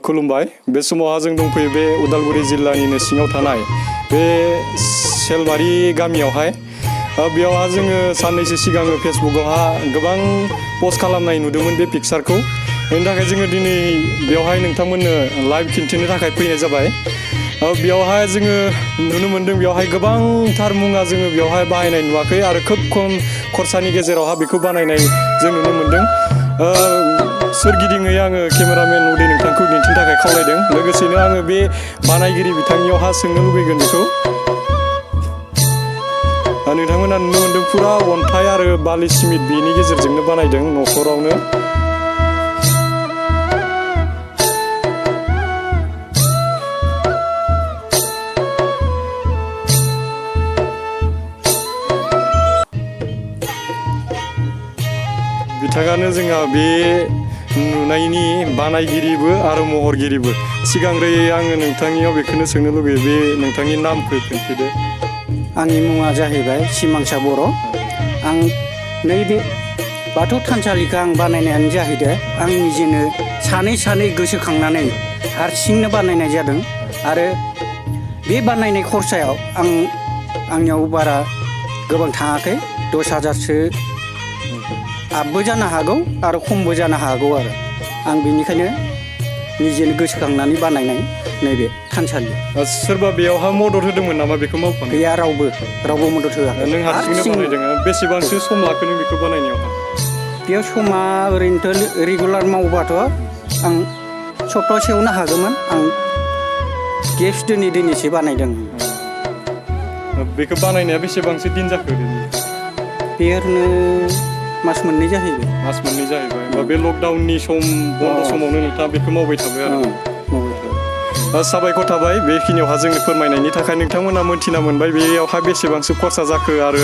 खुलुमबाय बे समावहा जों दंफैयो बे उदालगुरि जिल्लानिनो सिङाव थानाय बे सेलबारि गामियावहाय बेयावहा जोङो साननैसो सिगां फेसबुकआवहा गोबां पस्ट खालामनाय नुदोंमोन बे पिक्चारखौ बेनि थाखाय जोङो दिनै बेयावहाय नोंथांमोननो लाइभ खिन्थिनो थाखाय फैनाय जाबाय बेयावहाय जोङो नुनो मोन्दों बेयावहाय गोबांथार मुङा जोङो बेयावहाय बाहायनाय नुवाखै आरो खोब खम खरसानि गेजेरावहा बेखौ बानायनाय जों नुनो मोन्दों सोरगिदिङै आङो केमेरामेन उदय नोंथांखौ दिन्थिनो थाखाय खावलायदों लोगोसेनो आङो बे बानायगिरि बिथांनियावहा सोंनो लुबैगोन बेखौ नोंथांमोना नुनो मोन्दों फुरा अन्थाइ आरो बालि सिमेन्ट बेनि गेजेरजोंनो बानायदों न'खरावनो बिथाङानो जोंहा बे नुनायनि बानायगिरिबो आरो महरगिरिबो सिगांग्रोयै आङो नोंथांनियाव बेखौनो सोंनो लुबैयो बे नोंथांनि नामखौ खोन्थादो आंनि मुङा जाहैबाय सिमांसा बर' आं नैबे बाथौ थानसालिखौ आं बानायनायानो जाहैदों आं निजेनो सानै गोसोखांनानै हारसिंनो बानायनाय जादों आरो बे बानायनाय खरसायाव आंनियाव बारा गोबां थाङाखै 10,000सो आपबो जानो हागौ आरो खमबो जानो हागौ आरो आं बेनिखायनो निजेनो गोसोखांनानै बानायनाय नैबे थानसालि सोरबा बेयावहा मदद होदोंमोन नामा बेखौ मावफानो गैया रावबो मदद होआखै नों हारसिंनो बानायदों बेसेबांसो सम लाखो नों बेखौ बानायनायावहा बेयाव समा ओरैनोथ' रेगुलार मावबाथ' आं सप्तासेयावनो हागौमोन आं गेप्स दिनैसो बानायदों बेखौ बानायनाया बेसेबांसो दिन जाखो बे ओरैनो मास मोननै जाहैबाय होमबा बे लकडाउननि सम बन्द समावनो नोंथाङा बेखौ मावबाय थाबाय आरो साबायखर थाबाय बेखिनियावहा जोंनि फोरमायनायनि थाखाय नोंथांमोना मोनथिना मोनबाय बेयावहा बेसेबांसो खरसा जाखो आरो